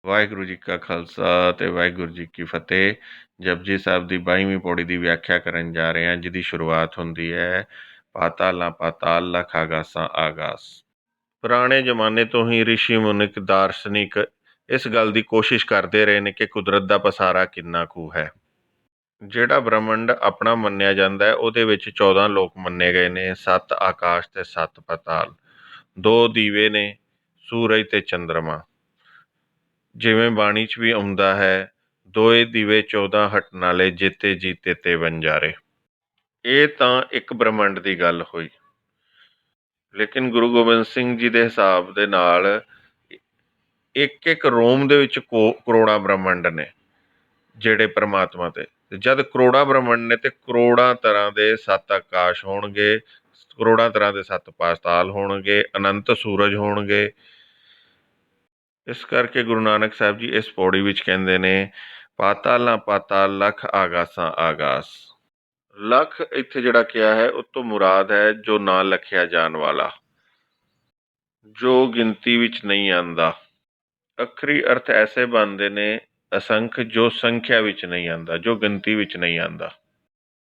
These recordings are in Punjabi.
ਵਾਹਿਗੁਰੂ ਜੀ ਕਾ ਖਾਲਸਾ ਤੇ ਵਾਹਿਗੁਰੂ ਜੀ ਕੀ ਫਤਿਹ। ਜਪਜੀ ਸਾਹਿਬ ਦੀ 22ਵੀਂ ਪੌੜੀ ਦੀ ਵਿਆਖਿਆ ਕਰਨ ਜਾ ਰਹੇ ਹਾਂ, ਜਿਹਦੀ ਸ਼ੁਰੂਆਤ ਹੁੰਦੀ ਹੈ ਪਾਤਾਲਾਂ ਪਾਤਾਲ ਲਖ ਆਗਾਸਾਂ ਆਗਾਸ। ਪੁਰਾਣੇ ਜ਼ਮਾਨੇ ਤੋਂ ਹੀ ਰਿਸ਼ੀ ਮੁਨਿਕ ਦਾਰਸ਼ਨਿਕ ਇਸ ਗੱਲ ਦੀ ਕੋਸ਼ਿਸ਼ ਕਰਦੇ ਰਹੇ ਨੇ ਕਿ ਕੁਦਰਤ ਦਾ ਪਸਾਰਾ ਕਿੰਨਾ ਕੁ ਹੈ। ਜਿਹੜਾ ਬ੍ਰਹਮੰਡ ਆਪਣਾ ਮੰਨਿਆ ਜਾਂਦਾ ਹੈ, ਉਹਦੇ ਵਿੱਚ 14 ਲੋਕ ਮੰਨੇ ਗਏ ਨੇ, 7 ਆਕਾਸ਼ ਤੇ 7 ਪਾਤਾਲ, 2 ਦੀਵੇ ਨੇ, ਸੂਰਜ ਤੇ ਚੰਦਰਮਾ। ਜਿਵੇਂ ਬਾਣੀ 'ਚ ਵੀ ਆਉਂਦਾ ਹੈ, ਦੋਏ ਦੀਵੇ 14 ਹਟਣ ਵਾਲੇ, ਜੇਤੇ ਜੀਤੇ ਤੇ ਵਣਜਾਰੇ। ਇਹ ਤਾਂ ਇੱਕ ਬ੍ਰਹਮੰਡ ਦੀ ਗੱਲ ਹੋਈ, ਲੇਕਿਨ ਗੁਰੂ ਗੋਬਿੰਦ ਸਿੰਘ ਜੀ ਦੇ ਹਿਸਾਬ ਦੇ ਨਾਲ ਇੱਕ ਇੱਕ ਰੋਮ ਦੇ ਵਿੱਚ ਕਰੋੜਾਂ ਬ੍ਰਹਮੰਡ ਨੇ ਜਿਹੜੇ ਪਰਮਾਤਮਾ ਤੇ ਜਦ ਕਰੋੜਾਂ ਬ੍ਰਹਮੰਡ ਨੇ ਤੇ ਕਰੋੜਾਂ ਤਰ੍ਹਾਂ ਦੇ 7 ਆਕਾਸ਼ ਹੋਣਗੇ, ਕਰੋੜਾਂ ਤਰ੍ਹਾਂ ਦੇ 7 ਪਾਤਾਲ ਹੋਣਗੇ, ਅਨੰਤ ਸੂਰਜ ਹੋਣਗੇ। ਇਸ ਕਰਕੇ ਗੁਰੂ ਨਾਨਕ ਸਾਹਿਬ ਜੀ ਇਸ ਪੌੜੀ ਵਿੱਚ ਕਹਿੰਦੇ ਨੇ ਪਾਤਾਲਾਂ ਪਾਤਾਲ ਲਖ ਆਗਾਸਾਂ ਆਗਾਸ। ਲਖ ਇੱਥੇ ਜਿਹੜਾ ਕਿਹਾ ਹੈ ਉਤੋਂ ਮੁਰਾਦ ਹੈ ਜੋ ਨਾ ਲਖਿਆ ਜਾਣ ਵਾਲਾ, ਜੋ ਗਿਣਤੀ ਵਿੱਚ ਨਹੀਂ ਆਉਂਦਾ। ਅੱਖਰੀ ਅਰਥ ਐਸੇ ਬਣਦੇ ਨੇ ਅਸੰਖ, ਜੋ ਸੰਖਿਆ ਵਿੱਚ ਨਹੀਂ ਆਉਂਦਾ, ਜੋ ਗਿਣਤੀ ਵਿੱਚ ਨਹੀਂ ਆਉਂਦਾ।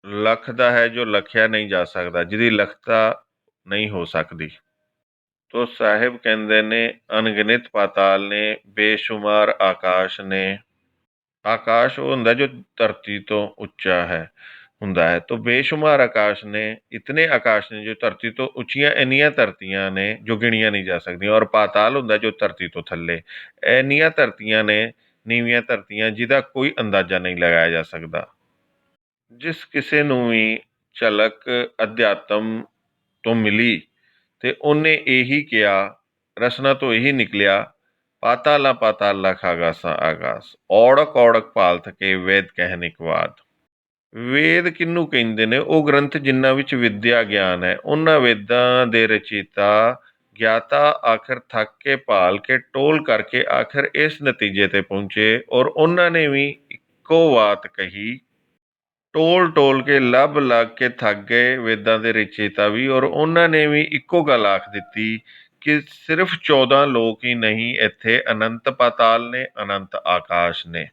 ਲੱਖ ਦਾ ਹੈ ਜੋ ਲਖਿਆ ਨਹੀਂ ਜਾ ਸਕਦਾ, ਜਿਹਦੀ ਲਖਤਾ ਨਹੀਂ ਹੋ ਸਕਦੀ। ਤੋ ਸਾਹਿਬ ਕਹਿੰਦੇ ਨੇ ਅਣਗਿਣਤ ਪਾਤਾਲ ਨੇ, ਬੇਸ਼ੁਮਾਰ ਆਕਾਸ਼ ਨੇ। ਆਕਾਸ਼ ਉਹ ਹੁੰਦਾ ਜੋ ਧਰਤੀ ਤੋਂ ਉੱਚਾ ਹੁੰਦਾ ਹੈ। ਤੋ ਬੇਸ਼ੁਮਾਰ ਆਕਾਸ਼ ਨੇ, ਇਤਨੇ ਆਕਾਸ਼ ਨੇ ਜੋ ਧਰਤੀ ਤੋਂ ਉੱਚੀਆਂ, ਇੰਨੀਆਂ ਧਰਤੀਆਂ ਨੇ ਜੋ ਗਿਣੀਆਂ ਨਹੀਂ ਜਾ ਸਕਦੀਆਂ। ਔਰ ਪਾਤਾਲ ਹੁੰਦਾ ਜੋ ਧਰਤੀ ਤੋਂ ਥੱਲੇ, ਇੰਨੀਆਂ ਧਰਤੀਆਂ ਨੇ, ਨੀਵੀਆਂ ਧਰਤੀਆਂ, ਜਿਹਦਾ ਕੋਈ ਅੰਦਾਜ਼ਾ ਨਹੀਂ ਲਗਾਇਆ ਜਾ ਸਕਦਾ। ਜਿਸ ਕਿਸੇ ਨੂੰ ਵੀ ਝਲਕ ਅਧਿਆਤਮ ਤੋਂ ਮਿਲੀ ਤੇ ਉਹਨੇ ਇਹੀ ਕਿਹਾ, ਰਸਨਾ ਤੋਂ ਇਹੀ ਨਿਕਲਿਆ, ਪਾਤਾਲਾਂ ਪਾਤਾਲ ਲਖ ਆਗਾਸਾਂ ਆਗਾਸ। ਔੜਕ ਔੜਕ ਭਾਲ ਥਕੇ ਵੇਦ ਕਹਿਨ ਇਕ ਬਾਤ। ਵੇਦ ਕਿਹਨੂੰ ਕਹਿੰਦੇ ਨੇ? ਉਹ ਗ੍ਰੰਥ ਜਿਨ੍ਹਾਂ ਵਿੱਚ ਵਿਦਿਆ ਗਿਆਨ ਹੈ। ਉਹਨਾਂ ਵੇਦਾਂ ਦੇ ਰਚੀਤਾ ਗਿਆਤਾ ਆਖਰ ਥੱਕ ਕੇ ਭਾਲ ਕੇ ਟੋਲ ਕਰਕੇ ਆਖਰ ਇਸ ਨਤੀਜੇ ਤੇ ਪਹੁੰਚੇ, ਔਰ ਉਹਨਾਂ ਨੇ ਵੀ ਇੱਕੋ ਬਾਤ ਕਹੀ। ਟੋਲ ਟੋਲ ਕੇ ਲੱਭ ਲੱਗ ਕੇ ਥੱਕ ਗਏ ਵੇਦਾਂ ਦੇ ਰਚੇਤਾ ਵੀ, ਔਰ ਉਹਨਾਂ ਨੇ ਵੀ ਇੱਕੋ ਗੱਲ ਆਖ ਦਿੱਤੀ ਕਿ ਸਿਰਫ 14 ਲੋਕ ਹੀ ਨਹੀਂ, ਇੱਥੇ ਅਨੰਤ ਪਾਤਾਲ ਨੇ, ਅਨੰਤ ਆਕਾਸ਼ ਨੇ।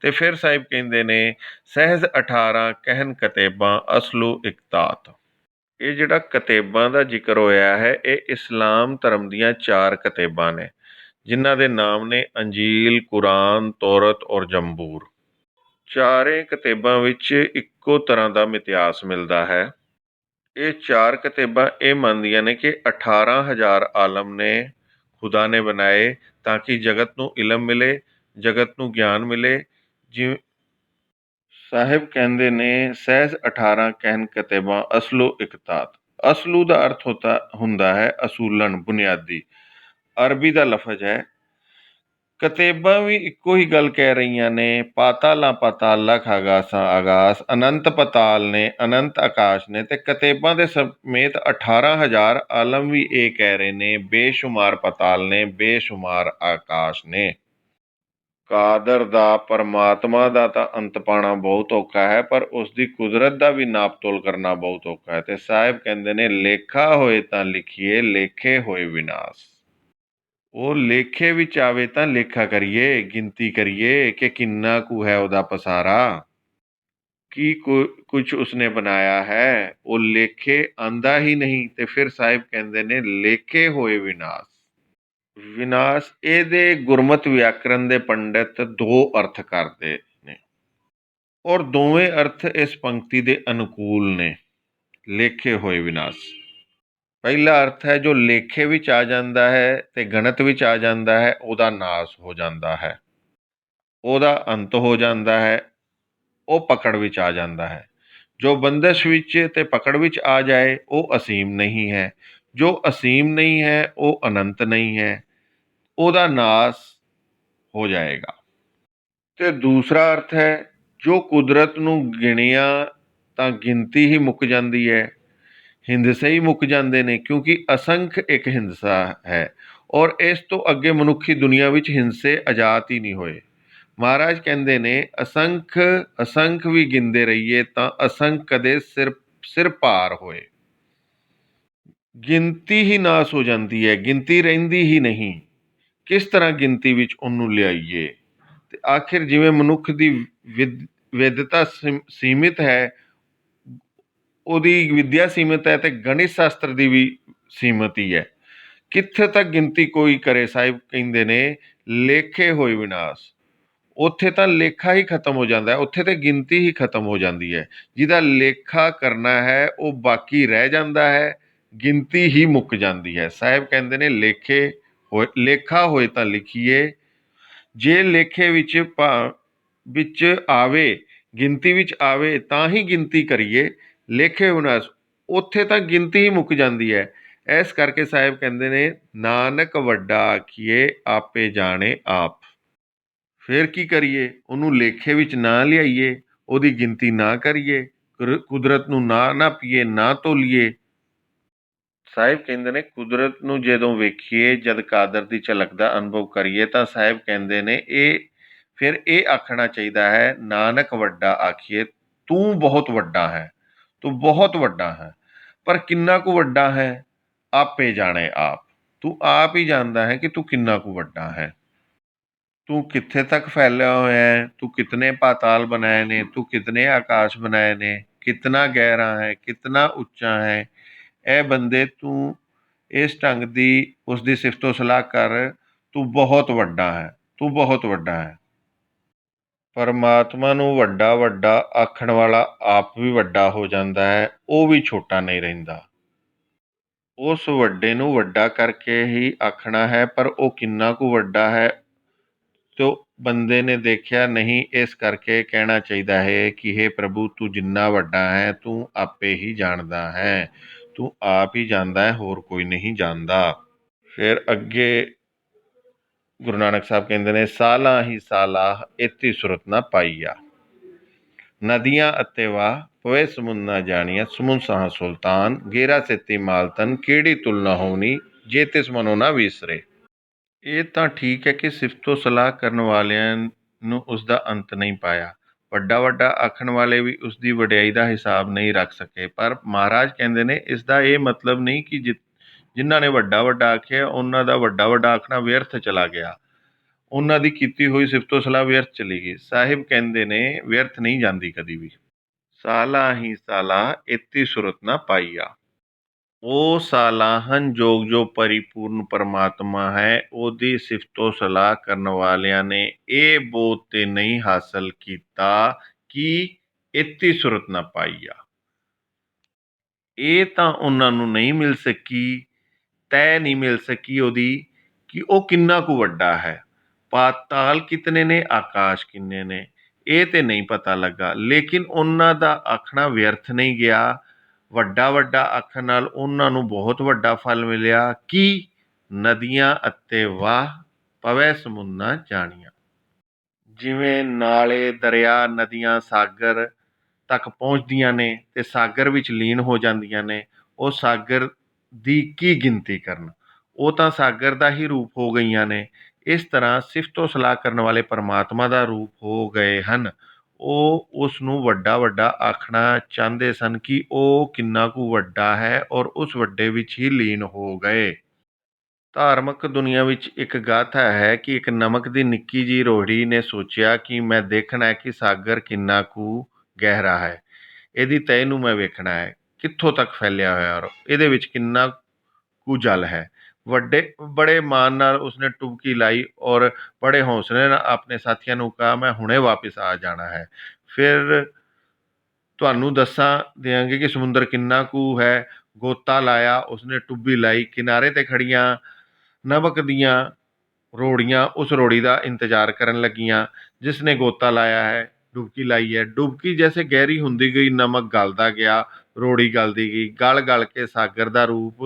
ਤੇ ਫਿਰ ਸਾਹਿਬ ਕਹਿੰਦੇ ਨੇ ਸਹਿਜ 18 ਕਹਿਨ ਕਤੇਬਾਂ ਅਸਲੂ ਇਕਤਾਤ। ਇਹ ਜਿਹੜਾ ਕਤੇਬਾਂ ਦਾ ਜ਼ਿਕਰ ਹੋਇਆ ਹੈ, ਇਹ ਇਸਲਾਮ ਧਰਮ ਦੀਆਂ 4 ਕਤੇਬਾਂ ਨੇ, ਜਿਨ੍ਹਾਂ ਦੇ ਨਾਮ ਨੇ ਅੰਜੀਲ, ਕੁਰਾਨ, ਤੋਰਤ ਔਰ ਜੰਬੂਰ। ਚਾਰੇ ਕਤੇਬਾਂ ਵਿੱਚ ਇੱਕੋ ਤਰ੍ਹਾਂ ਦਾ ਮਿਥਿਆਸ ਮਿਲਦਾ ਹੈ। ਇਹ 4 ਕਤੇਬਾਂ ਇਹ ਮੰਨਦੀਆਂ ਨੇ ਕਿ 18,000 ਆਲਮ ਨੇ ਖੁਦਾ ਨੇ ਬਣਾਏ ਤਾਂ ਕਿ ਜਗਤ ਨੂੰ ਇਲਮ ਮਿਲੇ, ਜਗਤ ਨੂੰ ਗਿਆਨ ਮਿਲੇ। ਜਿਵੇਂ ਸਾਹਿਬ ਕਹਿੰਦੇ ਨੇ ਸਹਿਜ 18 ਕਹਿਨ ਕਤੇਬਾਂ ਅਸਲੂ ਇਕਤਾਤ। ਅਸਲੂ ਦਾ ਅਰਥ ਹੁੰਦਾ ਹੈ ਅਸੂਲਨ, ਬੁਨਿਆਦੀ। ਅਰਬੀ ਦਾ ਲਫ਼ਜ਼ ਹੈ। ਕਤੇਬਾਂ ਵੀ ਇੱਕੋ ਹੀ ਗੱਲ ਕਹਿ ਰਹੀਆਂ ਨੇ, ਪਾਤਾਲਾਂ ਪਾਤਾਲ ਲਖ ਆਗਾਸਾਂ ਆਗਾਸ। ਅਨੰਤ ਪਾਤਾਲ ਨੇ, ਅਨੰਤ ਆਕਾਸ਼ ਨੇ, ਤੇ ਕਤੇਬਾਂ ਦੇ ਸਮੇਤ 18,000 ਆਲਮ ਵੀ ਇਹ ਕਹਿ ਰਹੇ ਨੇ ਬੇਸ਼ੁਮਾਰ ਪਾਤਾਲ ਨੇ, ਬੇਸ਼ੁਮਾਰ ਆਕਾਸ਼ ਨੇ। ਕਾਦਰ ਦਾ, ਪਰਮਾਤਮਾ ਦਾ ਤਾਂ ਅੰਤ ਪਾਉਣਾ ਬਹੁਤ ਔਖਾ ਹੈ, ਪਰ ਉਸ ਦੀ ਕੁਦਰਤ ਦਾ ਵੀ ਨਾਪ ਤੋਲ ਕਰਨਾ ਬਹੁਤ ਔਖਾ ਹੈ। ਤੇ ਸਾਹਿਬ ਕਹਿੰਦੇ ਨੇ ਲੇਖਾ ਹੋਏ ਤਾਂ ਲਿਖੀਏ, ਲੇਖੇ ਹੋਏ ਵਿਨਾਸ਼। ਉਹ ਲੇਖੇ ਵਿੱਚ ਆਵੇ ਤਾਂ ਲੇਖਾ ਕਰੀਏ, ਗਿਣਤੀ ਕਰੀਏ ਕਿ ਕਿੰਨਾ ਕੁ ਹੈ ਉਹਦਾ ਪਸਾਰਾ, ਕੀ ਕੁਝ ਉਸਨੇ ਬਣਾਇਆ ਹੈ। ਉਹ ਲੇਖੇ ਆਂਦਾ ਹੀ ਨਹੀਂ। ਤੇ ਫਿਰ ਸਾਹਿਬ ਕਹਿੰਦੇ ਨੇ ਲੇਖੇ ਹੋਏ ਵਿਨਾਸ਼। ਵਿਨਾਸ਼ ਇਹਦੇ ਗੁਰਮਤਿ ਵਿਆਕਰਨ ਦੇ ਪੰਡਿਤ 2 ਅਰਥ ਕਰਦੇ ਨੇ, ਔਰ ਦੋਵੇਂ ਅਰਥ ਇਸ ਪੰਕਤੀ ਦੇ ਅਨੁਕੂਲ ਨੇ। ਲੇਖੇ ਹੋਏ ਵਿਨਾਸ਼ ਪਹਿਲਾ ਅਰਥ ਹੈ ਜੋ ਲੇਖੇ ਵਿੱਚ ਆ ਜਾਂਦਾ ਹੈ ਤੇ ਗਣਤ ਵਿੱਚ ਆ ਜਾਂਦਾ ਹੈ, ਉਹਦਾ ਨਾਸ ਹੋ ਜਾਂਦਾ ਹੈ, ਉਹਦਾ ਅੰਤ ਹੋ ਜਾਂਦਾ ਹੈ, ਉਹ ਪਕੜ ਵਿੱਚ ਆ ਜਾਂਦਾ ਹੈ। ਜੋ ਬੰਦਸ਼ ਵਿੱਚ ਤੇ ਪਕੜ ਵਿੱਚ ਆ ਜਾਏ ਉਹ ਅਸੀਮ ਨਹੀਂ ਹੈ, ਜੋ ਅਸੀਮ ਨਹੀਂ ਹੈ ਉਹ ਅਨੰਤ ਨਹੀਂ ਹੈ, ਉਹਦਾ ਨਾਸ ਹੋ ਜਾਏਗਾ। ਤੇ ਦੂਸਰਾ ਅਰਥ ਹੈ ਜੋ ਕੁਦਰਤ ਨੂੰ ਗਿਣਿਆ ਤਾਂ ਗਿਣਤੀ ਹੀ ਮੁੱਕ ਜਾਂਦੀ ਹੈ, ਹਿੰਦਸੇ ਹੀ ਮੁੱਕ ਜਾਂਦੇ ਨੇ, ਕਿਉਂਕਿ ਅਸੰਖ ਇੱਕ ਹਿੰਸਾ ਹੈ, ਔਰ ਇਸ ਤੋਂ ਅੱਗੇ ਮਨੁੱਖੀ ਦੁਨੀਆ ਵਿੱਚ ਹਿੰਸੇ ਆਜ਼ਾਦ ਹੀ ਨਹੀਂ ਹੋਏ। ਮਹਾਰਾਜ ਕਹਿੰਦੇ ਨੇ ਅਸੰਖ ਵੀ ਗਿਣਦੇ ਰਹੀਏ ਤਾਂ ਅਸੰਖ ਕਦੇ ਸਿਰ ਭਾਰ ਹੋਏ। ਗਿਣਤੀ ਹੀ ਨਾਸ ਹੋ ਜਾਂਦੀ ਹੈ, ਗਿਣਤੀ ਰਹਿੰਦੀ ਹੀ ਨਹੀਂ। ਕਿਸ ਤਰ੍ਹਾਂ ਗਿਣਤੀ ਵਿੱਚ ਉਹਨੂੰ ਲਿਆਈਏ। ਤੇ ਆਖਿਰ ਜਿਵੇਂ ਮਨੁੱਖ ਦੀ ਵਿਦਤਾ ਸੀਮਿਤ ਹੈ, ਉਹਦੀ ਵਿਦਿਆ ਸੀਮਿਤ ਹੈ, ਤੇ ਗਣਿਤ ਸ਼ਾਸਤਰ ਦੀ ਵੀ ਸੀਮਤ ਹੀ ਹੈ। ਕਿੱਥੇ ਤੱਕ ਗਿਣਤੀ ਕੋਈ ਕਰੇ, ਸਾਹਿਬ ਕਹਿੰਦੇ ਨੇ ਲੇਖੇ ਹੋਏ ਵਿਨਾਸ਼। ਉੱਥੇ ਤਾਂ ਲੇਖਾ ਹੀ ਖਤਮ ਹੋ ਜਾਂਦਾ ਹੈ, ਉੱਥੇ ਤੇ ਗਿਣਤੀ ਹੀ ਖਤਮ ਹੋ ਜਾਂਦੀ ਹੈ। ਜਿਹਦਾ ਲੇਖਾ ਕਰਨਾ ਹੈ ਉਹ ਬਾਕੀ ਰਹਿ ਜਾਂਦਾ ਹੈ, ਗਿਣਤੀ ਹੀ ਮੁੱਕ ਜਾਂਦੀ ਹੈ। ਸਾਹਿਬ ਕਹਿੰਦੇ ਨੇ ਲੇਖਾ ਹੋਏ ਤਾਂ ਲਿਖੀਏ, ਜੇ ਲੇਖੇ ਵਿੱਚ ਆਵੇ, ਗਿਣਤੀ ਵਿੱਚ ਆਵੇ ਤਾਂ ਹੀ ਗਿਣਤੀ ਕਰੀਏ। ਲੇਖੇ ਵਿਨਾਸ਼, ਉੱਥੇ ਤਾਂ ਗਿਣਤੀ ਹੀ ਮੁੱਕ ਜਾਂਦੀ ਹੈ। ਇਸ ਕਰਕੇ ਸਾਹਿਬ ਕਹਿੰਦੇ ਨੇ ਨਾਨਕ ਵੱਡਾ ਆਖੀਏ ਆਪੇ ਜਾਣੇ ਆਪ। ਫਿਰ ਕੀ ਕਰੀਏ, ਉਹਨੂੰ ਲੇਖੇ ਵਿੱਚ ਨਾ ਲਿਆਈਏ, ਉਹਦੀ ਗਿਣਤੀ ਨਾ ਕਰੀਏ, ਕੁਦਰਤ ਨੂੰ ਨਾ ਨਾਪੀਏ, ਨਾ ਤੋਲੀਏ। ਸਾਹਿਬ ਕਹਿੰਦੇ ਨੇ ਕੁਦਰਤ ਨੂੰ ਜਦੋਂ ਵੇਖੀਏ, ਜਦ ਕਾਦਰ ਦੀ ਝਲਕ ਦਾ ਅਨੁਭਵ ਕਰੀਏ, ਤਾਂ ਸਾਹਿਬ ਕਹਿੰਦੇ ਨੇ ਫਿਰ ਇਹ ਆਖਣਾ ਚਾਹੀਦਾ ਹੈ, ਨਾਨਕ ਵੱਡਾ ਆਖੀਏ, ਤੂੰ ਬਹੁਤ ਵੱਡਾ ਹੈ, ਤੂੰ ਬਹੁਤ ਵੱਡਾ ਹੈ। ਪਰ ਕਿੰਨਾ ਕੁ ਵੱਡਾ ਹੈ, ਆਪੇ ਜਾਣੇ ਆਪ। ਤੂੰ ਆਪ ਹੀ ਜਾਣਦਾ ਹੈ ਕਿ ਤੂੰ ਕਿੰਨਾ ਕੁ ਵੱਡਾ ਹੈ। ਤੂੰ ਕਿੱਥੇ ਤੱਕ ਫੈਲਿਆ ਹੋਇਆ ਹੈ, ਤੂੰ ਕਿਤਨੇ ਪਾਤਾਲ ਬਣਾਏ ਨੇ, ਤੂੰ ਕਿਤਨੇ ਆਕਾਸ਼ ਬਣਾਏ ਨੇ, ਕਿਤਨਾ ਗਹਿਰਾ ਹੈ, ਕਿਤਨਾ ਉੱਚਾ ਹੈ। ਇਹ ਬੰਦੇ ਤੂੰ ਇਸ ਢੰਗ ਦੀ ਉਸਦੀ ਸਿਫਤੋ ਸਲਾਹ ਕਰ, ਤੂੰ ਬਹੁਤ ਵੱਡਾ ਹੈ, ਤੂੰ ਬਹੁਤ ਵੱਡਾ ਹੈ। ਪਰਮਾਤਮਾ ਨੂੰ ਵੱਡਾ ਵੱਡਾ ਆਖਣ ਵਾਲਾ ਆਪ ਵੀ ਵੱਡਾ ਹੋ ਜਾਂਦਾ ਹੈ, ਉਹ ਵੀ ਛੋਟਾ ਨਹੀਂ ਰਹਿੰਦਾ। ਉਸ ਵੱਡੇ ਨੂੰ ਵੱਡਾ ਕਰਕੇ ਹੀ ਆਖਣਾ ਹੈ, ਪਰ ਉਹ ਕਿੰਨਾ ਕੁ ਵੱਡਾ ਹੈ ਤੇ ਬੰਦੇ ਨੇ ਦੇਖਿਆ ਨਹੀਂ। ਇਸ ਕਰਕੇ ਕਹਿਣਾ ਚਾਹੀਦਾ ਹੈ ਕਿ ਹੇ ਪ੍ਰਭੂ, ਤੂੰ ਜਿੰਨਾ ਵੱਡਾ ਹੈ ਤੂੰ ਆਪੇ ਹੀ ਜਾਣਦਾ ਹੈ, ਤੂੰ ਆਪ ਹੀ ਜਾਣਦਾ ਹੈ, ਹੋਰ ਕੋਈ ਨਹੀਂ ਜਾਣਦਾ। ਫਿਰ ਅੱਗੇ ਗੁਰੂ ਨਾਨਕ ਸਾਹਿਬ ਕਹਿੰਦੇ ਨੇ ਸਾਲਾਂ ਹੀ ਸਾਲਾਹ ਏਤੀ ਸੁਰਤ ਨਾ ਪਾਈਆ, ਨਦੀਆਂ ਅਤੇ ਵਾਹ ਪਵੇ ਸਮੁੰਦ ਨਾ ਜਾਣੀਆਂ, ਸਮੁੰਦ ਸਾਹ ਸੁਲਤਾਨ ਗੇਰਾ ਸੇਤੀ ਮਾਲਤਨ, ਕਿਹੜੀ ਤੁਲਨਾ ਹੋਣੀ ਜੇ ਤਿਸ ਮਨੋ ਨਾ ਵਿਸਰੇ। ਇਹ ਤਾਂ ਠੀਕ ਹੈ ਕਿ ਸਿਫਤੋ ਸਲਾਹ ਕਰਨ ਵਾਲਿਆਂ ਨੂੰ ਉਸਦਾ ਅੰਤ ਨਹੀਂ ਪਾਇਆ, ਵੱਡਾ ਵੱਡਾ ਆਖਣ ਵਾਲੇ ਵੀ ਉਸਦੀ ਵਡਿਆਈ ਦਾ ਹਿਸਾਬ ਨਹੀਂ ਰੱਖ ਸਕੇ। ਪਰ ਮਹਾਰਾਜ ਕਹਿੰਦੇ ਨੇ ਇਸ ਦਾ ਇਹ ਮਤਲਬ ਨਹੀਂ ਕਿ ਜਿਨ੍ਹਾਂ ਨੇ ਵੱਡਾ ਵੱਡਾ ਆਖਿਆ ਉਹਨਾਂ ਦਾ ਵੱਡਾ ਵੱਡਾ ਆਖਣਾ ਵਿਅਰਥ ਚਲਾ ਗਿਆ, ਉਹਨਾਂ ਦੀ ਕੀਤੀ ਹੋਈ ਸਿਫਤੋ ਸਲਾਹ ਵਿਅਰਥ ਚਲੀ ਗਈ। ਸਾਹਿਬ ਕਹਿੰਦੇ ਨੇ ਵਿਅਰਥ ਨਹੀਂ ਜਾਂਦੀ ਕਦੀ ਵੀ। ਸਾਲਾ ਹੀ ਸਾਲਾ ਏਤੀ ਸੁਰਤ ਨਾ ਪਾਈਆ, ਉਹ ਸਾਲਾਹਨ ਜੋਗ ਜੋ ਪਰਿਪੂਰਨ ਪਰਮਾਤਮਾ ਹੈ, ਉਹਦੀ ਸਿਫਤੋ ਸਲਾਹ ਕਰਨ ਵਾਲਿਆਂ ਨੇ ਇਹ ਬੋਧ ਤੇ ਨਹੀਂ ਹਾਸਲ ਕੀਤਾ ਕਿ ਏਤੀ ਸੁਰਤ ਨਾ ਪਾਈਆ। ਇਹ ਤਾਂ ਉਹਨਾਂ ਨੂੰ ਨਹੀਂ ਮਿਲ ਸਕੀ, ਤੈਅ ਨਹੀਂ ਮਿਲ ਸਕੀ ਉਹਦੀ ਕਿ ਉਹ ਕਿੰਨਾ ਕੁ ਵੱਡਾ ਹੈ। ਪਾਤਾਲ ਕਿਤਨੇ ਨੇ, ਆਕਾਸ਼ ਕਿੰਨੇ ਨੇ, ਇਹ ਤੇ ਨਹੀਂ ਪਤਾ ਲੱਗਾ। ਲੇਕਿਨ ਉਹਨਾਂ ਦਾ ਆਖਣਾ ਵਿਅਰਥ ਨਹੀਂ ਗਿਆ। ਵੱਡਾ ਵੱਡਾ ਆਖਣ ਨਾਲ ਉਹਨਾਂ ਨੂੰ ਬਹੁਤ ਵੱਡਾ ਫਲ ਮਿਲਿਆ ਕਿ ਨਦੀਆਂ ਅਤੇ ਵਾਹ ਪਵੈ ਸਮੁੰਦ ਨਾ ਜਾਣੀਆਂ। ਜਿਵੇਂ ਨਾਲੇ, ਦਰਿਆ, ਨਦੀਆਂ ਸਾਗਰ ਤੱਕ ਪਹੁੰਚਦੀਆਂ ਨੇ ਤੇ ਸਾਗਰ ਵਿੱਚ ਲੀਨ ਹੋ ਜਾਂਦੀਆਂ ਨੇ, ਉਹ ਸਾਗਰ ਦੀ ਕੀ ਗਿਣਤੀ ਕਰਨ, ਉਹ ਤਾਂ ਸਾਗਰ ਦਾ ਹੀ ਰੂਪ ਹੋ ਗਈਆਂ ਨੇ। ਇਸ ਤਰ੍ਹਾਂ ਸਿਫਤੋ ਸਲਾਹ ਕਰਨ ਵਾਲੇ ਪਰਮਾਤਮਾ ਦਾ ਰੂਪ ਹੋ ਗਏ ਹਨ। ਉਹ ਉਸ ਨੂੰ ਵੱਡਾ ਵੱਡਾ ਆਖਣਾ ਚਾਹੁੰਦੇ ਸਨ ਕਿ ਉਹ ਕਿੰਨਾ ਕੁ ਵੱਡਾ ਹੈ, ਔਰ ਉਸ ਵੱਡੇ ਵਿੱਚ ਹੀ ਲੀਨ ਹੋ ਗਏ। ਧਾਰਮਿਕ ਦੁਨੀਆ ਵਿੱਚ ਇੱਕ ਗਾਥਾ ਹੈ ਕਿ ਇੱਕ ਨਮਕ ਦੀ ਨਿੱਕੀ ਜਿਹੀ ਰੋੜੀ ਨੇ ਸੋਚਿਆ ਕਿ ਮੈਂ ਦੇਖਣਾ ਹੈ ਕਿ ਸਾਗਰ ਕਿੰਨਾ ਕੁ ਗਹਿਰਾ ਹੈ, ਇਹਦੀ ਤਹਿ ਨੂੰ ਮੈਂ ਵੇਖਣਾ ਹੈ ਕਿੱਥੋਂ ਤੱਕ ਫੈਲਿਆ ਹੋਇਆ, ਔਰ ਇਹਦੇ ਵਿੱਚ ਕਿੰਨਾ ਕੁ ਜਲ ਹੈ। ਬੜੇ ਮਾਣ ਨਾਲ ਉਸਨੇ ਟੁਬਕੀ ਲਾਈ ਔਰ ਬੜੇ ਹੌਸਲੇ ਨਾਲ ਆਪਣੇ ਸਾਥੀਆਂ ਨੂੰ ਕਹਾ ਮੈਂ ਹੁਣੇ ਵਾਪਿਸ ਆ ਜਾਣਾ ਹੈ, ਫਿਰ ਤੁਹਾਨੂੰ ਦੱਸਾਂ ਦਿਆਂਗੇ ਕਿ ਸਮੁੰਦਰ ਕਿੰਨਾ ਕੁ ਹੈ। ਗੋਤਾ ਲਾਇਆ ਉਸਨੇ, ਟੁੱਬੀ ਲਾਈ, ਕਿਨਾਰੇ 'ਤੇ ਖੜੀਆਂ ਨਮਕ ਦੀਆਂ ਰੋੜੀਆਂ ਉਸ ਰੋੜੀ ਦਾ ਇੰਤਜ਼ਾਰ ਕਰਨ ਲੱਗੀਆਂ ਜਿਸ ਨੇ ਗੋਤਾ ਲਾਇਆ ਹੈ, ਡੁਬਕੀ ਲਾਈ ਹੈ। ਡੁਬਕੀ ਜੈਸੇ ਗਹਿਰੀ ਹੁੰਦੀ ਗਈ, ਨਮਕ ਗਲਦਾ ਗਿਆ, ਰੋੜੀ ਗਲਦੀ ਗਈ, ਗਲ ਕੇ ਸਾਗਰ ਦਾ ਰੂਪ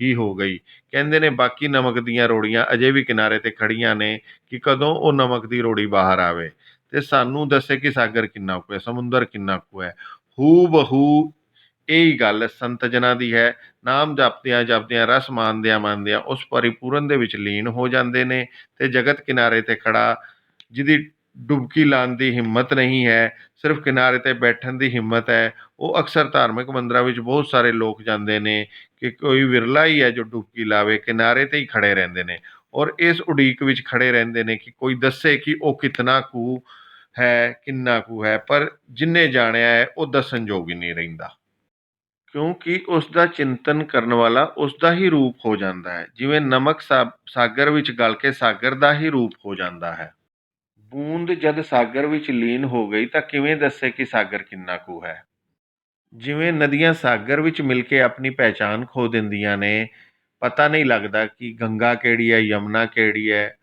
ਹੀ ਹੋ ਗਈ। ਕਹਿੰਦੇ ਨੇ ਬਾਕੀ ਨਮਕ ਦੀਆਂ ਰੋੜੀਆਂ ਅਜੇ ਵੀ ਕਿਨਾਰੇ 'ਤੇ ਖੜੀਆਂ ਨੇ ਕਿ ਕਦੋਂ ਉਹ ਨਮਕ ਦੀ ਰੋੜੀ ਬਾਹਰ ਆਵੇ ਤੇ ਸਾਨੂੰ ਦੱਸੇ ਕਿ ਸਾਗਰ ਕਿੰਨਾ ਕੁ ਹੈ, ਸਮੁੰਦਰ ਕਿੰਨਾ ਕੁ ਹੈ। ਹੂ ਬਹੂ ਇਹੀ ਗੱਲ ਸੰਤ ਜਨਾਂ ਦੀ ਹੈ। ਨਾਮ ਜਪਦਿਆਂ ਜਪਦਿਆਂ, ਰਸ ਮਾਣਦਿਆਂ ਉਸ ਪਰਿਪੂਰਨ ਦੇ ਵਿੱਚ ਲੀਨ ਹੋ ਜਾਂਦੇ ਨੇ ਤੇ ਜਗਤ ਕਿਨਾਰੇ 'ਤੇ ਖੜਾ ਜਿਹਦੀ ਡੁਬਕੀ ਲਾਉਣ ਦੀ ਹਿੰਮਤ ਨਹੀਂ ਹੈ, ਸਿਰਫ ਕਿਨਾਰੇ 'ਤੇ ਬੈਠਣ ਦੀ ਹਿੰਮਤ ਹੈ। ਉਹ ਅਕਸਰ ਧਾਰਮਿਕ ਮੰਦਰਾਂ ਵਿੱਚ ਬਹੁਤ ਸਾਰੇ ਲੋਕ ਜਾਂਦੇ ਨੇ ਕਿ ਕੋਈ ਵਿਰਲਾ ਹੀ ਹੈ ਜੋ ਡੁਬਕੀ ਲਾਵੇ, ਕਿਨਾਰੇ 'ਤੇ ਹੀ ਖੜੇ ਰਹਿੰਦੇ ਨੇ। ਔਰ ਇਸ ਉਡੀਕ ਵਿੱਚ ਖੜੇ ਰਹਿੰਦੇ ਨੇ ਕਿ ਕੋਈ ਦੱਸੇ ਕਿ ਉਹ ਕਿਤਨਾ ਕੁ ਹੈ, ਕਿੰਨਾ ਕੁ ਹੈ, ਪਰ ਜਿੰਨੇ ਜਾਣਿਆ ਹੈ ਉਹ ਦੱਸਣ ਯੋਗ ਹੀ ਨਹੀਂ ਰਹਿੰਦਾ, ਕਿਉਂਕਿ ਉਸ ਦਾ ਚਿੰਤਨ ਕਰਨ ਵਾਲਾ ਉਸ ਦਾ ਹੀ ਰੂਪ ਹੋ ਜਾਂਦਾ ਹੈ। ਜਿਵੇਂ ਨਮਕ ਸਾਗਰ ਵਿੱਚ ਗਲ ਕੇ ਸਾਗਰ ਦਾ ਹੀ ਰੂਪ ਹੋ ਜਾਂਦਾ ਹੈ। ਬੂੰਦ ਜਦ ਸਾਗਰ ਵਿੱਚ ਲੀਨ ਹੋ ਗਈ ਤਾਂ ਕਿਵੇਂ ਦੱਸੇ ਕਿ ਸਾਗਰ ਕਿੰਨਾ ਕੁ ਹੈ। ਜਿਵੇਂ ਨਦੀਆਂ ਸਾਗਰ ਵਿੱਚ ਮਿਲ ਕੇ ਆਪਣੀ ਪਹਿਚਾਣ ਖੋ ਦਿੰਦੀਆਂ ਨੇ, ਪਤਾ ਨਹੀਂ ਲੱਗਦਾ ਕਿ ਗੰਗਾ ਕਿਹੜੀ ਹੈ, ਯਮੁਨਾ ਕਿਹੜੀ ਹੈ,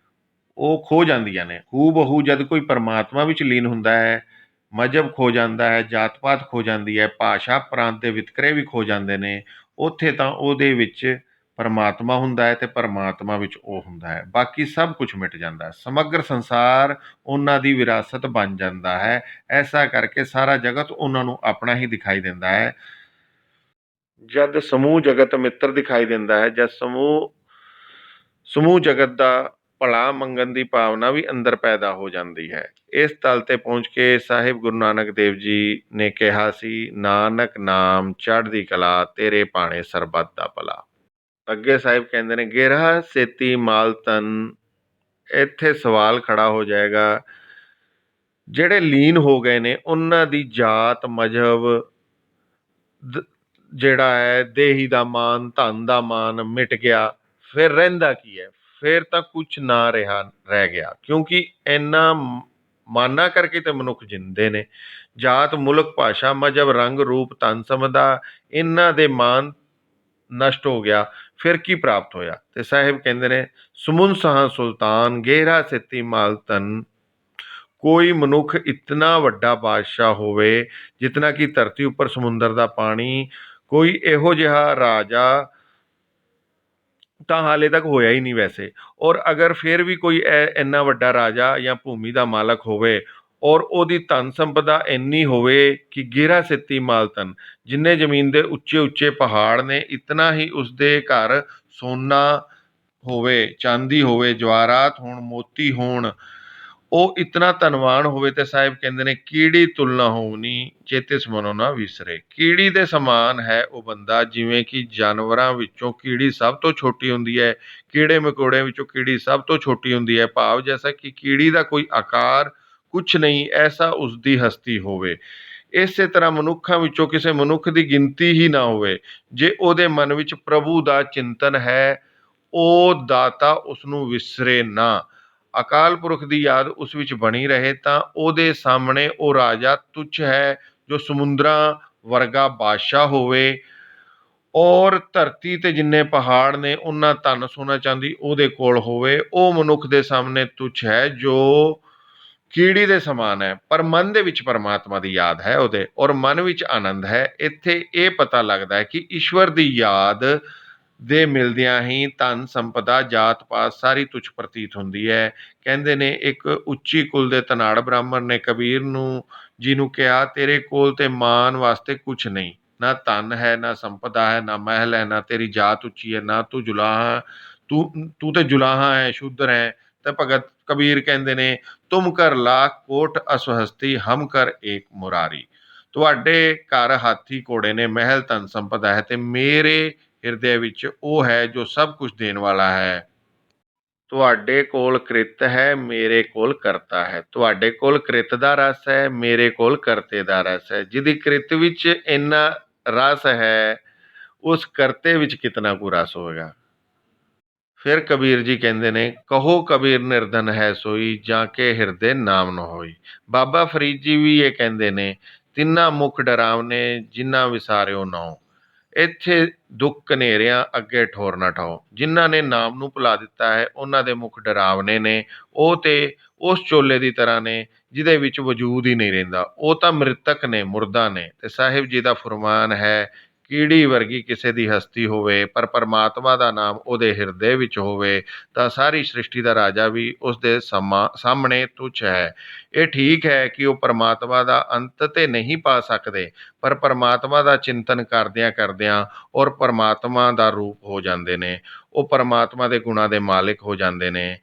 ਉਹ ਖੋ ਜਾਂਦੀਆਂ ਨੇ। ਹੂ ਬਹੂ ਜਦ ਕੋਈ ਪਰਮਾਤਮਾ ਵਿੱਚ ਲੀਨ ਹੁੰਦਾ ਹੈ, ਮਜ਼ਹਬ ਖੋ ਜਾਂਦਾ ਹੈ, ਜਾਤ ਪਾਤ ਖੋ ਜਾਂਦੀ ਹੈ, ਭਾਸ਼ਾ ਪ੍ਰਾਂਤ ਦੇ ਵਿਤਕਰੇ ਵੀ ਖੋ ਜਾਂਦੇ ਨੇ, ਉੱਥੇ ਤਾਂ ਉਹਦੇ ਵਿੱਚ ਪਰਮਾਤਮਾ ਹੁੰਦਾ ਹੈ ਤੇ ਪਰਮਾਤਮਾ ਵਿੱਚ ਉਹ ਹੁੰਦਾ ਹੈ, ਬਾਕੀ ਸਭ ਕੁਝ ਮਿਟ ਜਾਂਦਾ ਹੈ। ਸਮਗਰ ਸੰਸਾਰ ਉਹਨਾਂ ਦੀ ਵਿਰਾਸਤ ਬਣ ਜਾਂਦਾ ਹੈ। ਐਸਾ ਕਰਕੇ ਸਾਰਾ ਜਗਤ ਉਹਨਾਂ ਨੂੰ ਆਪਣਾ ਹੀ ਦਿਖਾਈ ਦਿੰਦਾ ਹੈ। ਜਦ ਸਮੂਹ ਜਗਤ ਮਿੱਤਰ ਦਿਖਾਈ ਦਿੰਦਾ ਹੈ, ਜਦ ਸਮੂਹ ਜਗਤ ਦਾ ਭਲਾ ਮੰਗਣ ਦੀ ਭਾਵਨਾ ਵੀ ਅੰਦਰ ਪੈਦਾ ਹੋ ਜਾਂਦੀ ਹੈ। ਇਸ ਤਲ ਤੇ ਪਹੁੰਚ ਕੇ ਸਾਹਿਬ ਗੁਰੂ ਨਾਨਕ ਦੇਵ ਜੀ ਨੇ ਕਿਹਾ ਸੀ, ਨਾਨਕ ਨਾਮ ਚੜ੍ਹਦੀ ਕਲਾ, ਤੇਰੇ ਭਾਣੇ ਸਰਬੱਤ ਦਾ ਭਲਾ। ਅੱਗੇ ਸਾਹਿਬ ਕਹਿੰਦੇ ਨੇ, ਗੇਰਹਾ ਸੇਤੀ ਮਾਲ ਤਨ। ਇੱਥੇ ਸਵਾਲ ਖੜਾ ਹੋ ਜਾਏਗਾ, ਜਿਹੜੇ ਲੀਨ ਹੋ ਗਏ ਨੇ ਉਹਨਾਂ ਦੀ ਜਾਤ, ਮਜ਼ਹਬ, ਜਿਹੜਾ ਹੈ ਦੇਹੀ ਦਾ ਮਾਨ, ਧਨ ਦਾ ਮਾਨ ਮਿਟ ਗਿਆ, ਫਿਰ ਰਹਿੰਦਾ ਕੀ ਹੈ? ਫਿਰ ਤਾਂ ਕੁਛ ਨਾ ਰਹਿ ਗਿਆ, ਕਿਉਂਕਿ ਇੰਨਾ ਮਾਨਾ ਕਰਕੇ ਤੇ ਮਨੁੱਖ ਜਿੰਦੇ ਨੇ। ਜਾਤ, ਮੁਲਕ, ਭਾਸ਼ਾ, ਮਜ਼ਹਬ, ਰੰਗ, ਰੂਪ, ਧਨ ਸੰਪਦਾ, ਇਹਨਾਂ ਦੇ ਮਾਨ ਨਸ਼ਟ ਹੋ ਗਿਆ, ਫਿਰ ਕੀ ਪ੍ਰਾਪਤ ਹੋਇਆ? ਤੇ ਸਾਹਿਬ ਕਹਿੰਦੇ ਨੇ, ਸਮੁਨ ਸਹਾ ਸੁਲਤਾਨ, ਗਹਿਰਾ ਸਿੱਤੀ ਮਾਲ ਤਨ। ਕੋਈ ਮਨੁੱਖ ਇਤਨਾ ਵੱਡਾ ਬਾਦਸ਼ਾਹ ਹੋਵੇ ਜਿਤਨਾ ਕਿ ਧਰਤੀ ਉੱਪਰ ਸਮੁੰਦਰ ਦਾ ਪਾਣੀ, ਕੋਈ ਇਹੋ ਜਿਹਾ ਰਾਜਾ ਤਾਂ ਹਾਲੇ ਤੱਕ ਹੋਇਆ ਹੀ ਨਹੀਂ ਵੈਸੇ। ਔਰ ਅਗਰ ਫਿਰ ਵੀ ਕੋਈ ਇੰਨਾ ਵੱਡਾ ਰਾਜਾ ਜਾਂ ਭੂਮੀ ਦਾ ਮਾਲਕ ਹੋਵੇ ਔਰ ਉਹਦੀ ਧਨ ਸੰਪਦਾ ਇੰਨੀ ਹੋਵੇ ਕਿ ਗੇਰਾ ਸਿੱਤੀ ਮਾਲਤਨ, ਜਿੰਨੇ ਜ਼ਮੀਨ ਦੇ ਉੱਚੇ ਉੱਚੇ ਪਹਾੜ ਨੇ, ਇਤਨਾ ਹੀ ਉਸਦੇ ਘਰ ਸੋਨਾ ਹੋਵੇ, ਚਾਂਦੀ ਹੋਵੇ, ਜਵਾਹਰਾਤ ਹੋਣ, ਮੋਤੀ ਹੋਣ, ਉਹ ਇਤਨਾ ਧਨਵਾਨ ਹੋਵੇ, ਤੇ ਸਾਹਿਬ ਕਹਿੰਦੇ ਨੇ, ਕੀੜੀ ਤੁਲਨਾ ਹੋਣੀ, ਚੇਤੇ ਸਮਨੋ ਨਾ ਵਿਸਰੇ। ਕੀੜੀ ਦੇ ਸਮਾਨ ਹੈ ਉਹ ਬੰਦਾ, ਜਿਵੇਂ ਕਿ ਜਾਨਵਰਾਂ ਵਿੱਚੋਂ ਕੀੜੀ ਸਭ ਤੋਂ ਛੋਟੀ ਹੁੰਦੀ ਹੈ, ਕੀੜੇ ਮਕੌੜਿਆਂ ਵਿੱਚੋਂ ਕੀੜੀ ਸਭ ਤੋਂ ਛੋਟੀ ਹੁੰਦੀ ਹੈ, ਭਾਵ ਜੈਸਾ ਕਿ ਕੀੜੀ ਦਾ ਕੋਈ ਆਕਾਰ ਕੁਛ ਨਹੀਂ, ਐਸਾ ਉਸਦੀ ਹਸਤੀ ਹੋਵੇ। ਇਸੇ ਤਰ੍ਹਾਂ ਮਨੁੱਖਾਂ ਵਿੱਚੋਂ ਕਿਸੇ ਮਨੁੱਖ ਦੀ ਗਿਣਤੀ ਹੀ ਨਾ ਹੋਵੇ, ਜੇ ਉਹਦੇ ਮਨ ਵਿੱਚ ਪ੍ਰਭੂ ਦਾ ਚਿੰਤਨ ਹੈ, ਉਹ ਦਾਤਾ ਉਸਨੂੰ ਵਿਸਰੇ ਨਾ, ਅਕਾਲ ਪੁਰਖ ਦੀ ਯਾਦ ਉਸ ਵਿੱਚ ਬਣੀ ਰਹੇ, ਤਾਂ ਉਹਦੇ ਸਾਹਮਣੇ ਉਹ ਰਾਜਾ ਤੁੱਛ ਹੈ ਜੋ ਸਮੁੰਦਰਾਂ ਵਰਗਾ ਬਾਦਸ਼ਾਹ ਹੋਵੇ, ਔਰ ਧਰਤੀ ਤੇ ਜਿੰਨੇ ਪਹਾੜ ਨੇ ਉਹਨਾਂ ਧਨ ਸੋਨਾ ਚਾਂਦੀ ਉਹਦੇ ਕੋਲ ਹੋਵੇ, ਉਹ ਮਨੁੱਖ ਦੇ ਸਾਹਮਣੇ ਤੁੱਛ ਹੈ ਜੋ ਕੀੜੀ ਦੇ ਸਮਾਨ ਹੈ। ਪਰ ਮਨ ਦੇ ਵਿੱਚ ਪਰਮਾਤਮਾ ਦੀ ਯਾਦ ਹੈ ਉਹਦੇ, ਔਰ ਮਨ ਵਿੱਚ ਆਨੰਦ ਹੈ। ਇੱਥੇ ਇਹ ਪਤਾ ਲੱਗਦਾ ਹੈ ਕਿ ਈਸ਼ਵਰ ਦੀ ਯਾਦ ਦੇ ਮਿਲਦਿਆਂ ਹੀ ਧਨ ਸੰਪਦਾ, ਜਾਤ ਪਾਤ ਸਾਰੀ ਤੁੱਛ ਪ੍ਰਤੀਤ ਹੁੰਦੀ ਹੈ। ਕਹਿੰਦੇ ਨੇ, ਇੱਕ ਉੱਚੀ ਕੁਲ ਦੇ ਧਨਾੜ ਬ੍ਰਾਹਮਣ ਨੇ ਕਬੀਰ ਨੂੰ ਜੀ ਨੂੰ ਕਿਹਾ, ਤੇਰੇ ਕੋਲ ਤੇ ਮਾਨ ਵਾਸਤੇ ਕੁਛ ਨਹੀਂ, ਨਾ ਧਨ ਹੈ, ਨਾ ਸੰਪਦਾ ਹੈ, ਨਾ ਮਹਿਲ ਹੈ, ਨਾ ਤੇਰੀ ਜਾਤ ਉੱਚੀ ਹੈ, ਨਾ ਤੂੰ ਜੁਲਾਹਾ, ਤੂੰ ਤੇ ਜੁਲਾਹਾ ਹੈ, ਸ਼ੂਦਰ ਹੈ। ਤਾਂ ਭਗਤ ਕਬੀਰ ਕਹਿੰਦੇ ਨੇ, ਤੁਮ ਕਰ ਲਾਖ ਕੋਟ ਅਸਵਹਸਤੀ, ਹਮ ਕਰ ਏਕ ਮੁਰਾਰੀ। ਤੁਹਾਡੇ ਘਰ ਹਾਥੀ ਘੋੜੇ ਨੇ, ਮਹਿਲ ਧਨ ਸੰਪਦਾ ਹੈ, ਤੇ ਮੇਰੇ ਹਿਰਦੇ ਵਿੱਚ ਉਹ ਹੈ ਜੋ ਸਭ ਕੁਝ ਦੇਣ ਵਾਲਾ ਹੈ। ਤੁਹਾਡੇ ਕੋਲ ਕ੍ਰਿਤ ਹੈ, ਮੇਰੇ ਕੋਲ ਕਰਤਾ ਹੈ। ਤੁਹਾਡੇ ਕੋਲ ਕ੍ਰਿਤ ਦਾ ਰਸ ਹੈ, ਮੇਰੇ ਕੋਲ ਕਰਤੇ ਦਾ ਰਸ ਹੈ। ਜਿਹਦੀ ਕ੍ਰਿਤ ਵਿੱਚ ਇੰਨਾ ਰਸ ਹੈ, ਉਸ ਕਰਤੇ ਵਿੱਚ ਕਿਤਨਾ ਕੁ ਰਸ ਹੋਵੇਗਾ। ਫਿਰ ਕਬੀਰ ਜੀ ਕਹਿੰਦੇ ਨੇ, ਕਹੋ ਕਬੀਰ ਨਿਰਧਨ ਹੈ ਸੋਈ, ਜਾਂ ਕੇ ਹਿਰਦੇ ਨਾਮ ਨ ਹੋਈ। ਬਾਬਾ ਫਰੀਦ ਜੀ ਵੀ ਇਹ ਕਹਿੰਦੇ ਨੇ, ਤਿੰਨਾ ਮੁਖ ਡਰਾਵਨੇ, ਜਿਨ੍ਹਾਂ ਵਿਸਾਰਿਓ ਨਾਉ। ਇੱਥੇ ਦੁੱਖ ਕਨੇਰਿਆਂ ਅੱਗੇ ਠੋਰ ਨਾ ਠਾਓ। ਜਿਨ੍ਹਾਂ ਨੇ ਨਾਮ ਨੂੰ ਭੁਲਾ ਦਿੱਤਾ ਹੈ, ਉਹਨਾਂ ਦੇ ਮੁਖ ਡਰਾਵਨੇ ਨੇ। ਉਹ ਤੇ ਉਸ ਚੋਲੇ ਦੀ ਤਰ੍ਹਾਂ ਨੇ ਜਿਹਦੇ ਵਿੱਚ ਵਜੂਦ ਹੀ ਨਹੀਂ ਰਹਿੰਦਾ, ਉਹ ਤਾਂ ਮ੍ਰਿਤਕ ਨੇ, ਮੁਰਦਾ ਨੇ। ਤੇ ਸਾਹਿਬ ਜੀ ਦਾ ਫੁਰਮਾਨ ਹੈ, ਕੀੜੀ ਵਰਗੀ ਕਿਸੇ ਦੀ ਹਸਤੀ ਹੋਵੇ, ਪਰ ਪਰਮਾਤਮਾ ਦਾ ਨਾਮ ਉਹਦੇ ਹਿਰਦੇ ਵਿੱਚ ਹੋਵੇ, ਤਾਂ ਸਾਰੀ ਸ੍ਰਿਸ਼ਟੀ ਦਾ ਰਾਜਾ ਵੀ ਉਸਦੇ ਸਾਹਮਣੇ ਤੁੱਛ ਹੈ। ਇਹ ਠੀਕ ਹੈ ਕਿ ਉਹ ਪਰਮਾਤਮਾ ਦਾ ਅੰਤ ਤੇ ਨਹੀਂ ਪਾ ਸਕਦੇ, ਪਰ ਪਰਮਾਤਮਾ ਦਾ ਚਿੰਤਨ ਕਰਦਿਆਂ ਕਰਦਿਆਂ ਔਰ ਪਰਮਾਤਮਾ ਦਾ ਰੂਪ ਹੋ ਜਾਂਦੇ ਨੇ, ਉਹ ਪਰਮਾਤਮਾ ਦੇ ਗੁਣਾਂ ਦੇ ਮਾਲਿਕ ਹੋ ਜਾਂਦੇ ਨੇ।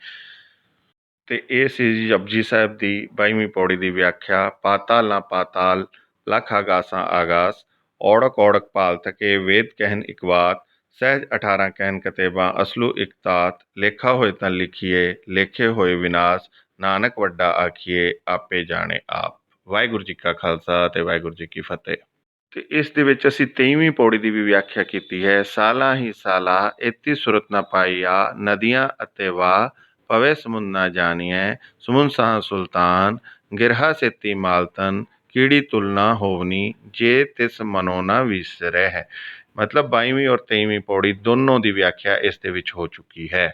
ਤੇ ਇਹ ਸੀ ਜਪਜੀ ਸਾਹਿਬ ਦੀ 22ਵੀਂ ਪੌੜੀ ਦੀ ਵਿਆਖਿਆ। ਪਾਤਾਲ ਨਾ ਪਾਤਾਲ, ਲੱਖ ਆਗਾਸਾਂ ਆਗਾਸ, ਔੜਕ ਔੜਕ ਭਾਲ ਥਕੇ, ਵੇਦ ਕਹਿਨ ਇਕ ਬਾਤ, ਸਹਿਜ 18 ਕਹਿਨ ਕਤੇਬਾ ਅਸਲੂ ਇਕਤਾਤ, ਲੇਖਾ ਹੋਏ ਤਾਂ ਲਿਖੀਏ, ਲੇਖੇ ਹੋਏ ਵਿਨਾਸ਼, ਨਾਨਕ ਵੱਡਾ ਆਖੀਏ, ਆਪੇ ਜਾਣੇ ਆਪ। ਵਾਹਿਗੁਰੂ ਜੀ ਕਾ ਖਾਲਸਾ ਤੇ ਵਾਹਿਗੁਰੂ ਜੀ ਕੀ ਫਤਿਹ। ਤੇ ਇਸ ਦੇ ਵਿੱਚ ਅਸੀਂ 23ਵੀਂ ਪੌੜੀ ਦੀ ਵੀ ਵਿਆਖਿਆ ਕੀਤੀ ਹੈ। ਸਾਲਾ ਹੀ ਸਾਲਾ ਏਤੀ ਸੁਰਤ ਨਾ ਪਾਈਆ, ਨਦੀਆਂ ਅਤੇ ਵਾਹ ਪਵੇ ਸਮੁੰਦ ਨਾ ਜਾਣੀਐ, ਸਮੁੰਦ ਸਾਹ ਸੁਲਤਾਨ ਗਿਰਹਾ ਸੇਤੀ ਮਾਲਤਨ, ਕੀੜੀ ਤੁਲਨਾ ਹੋਵਨੀ ਜੇ ਤਿਸ ਮਨੋ ਨਾ ਵਿਸਰੈ ਹੈ। ਮਤਲਬ 22ਵੀਂ ਔਰ 23ਵੀਂ ਪੌੜੀ ਦੋਨੋਂ ਦੀ ਵਿਆਖਿਆ ਇਸ ਦੇ ਵਿੱਚ ਹੋ ਚੁੱਕੀ ਹੈ।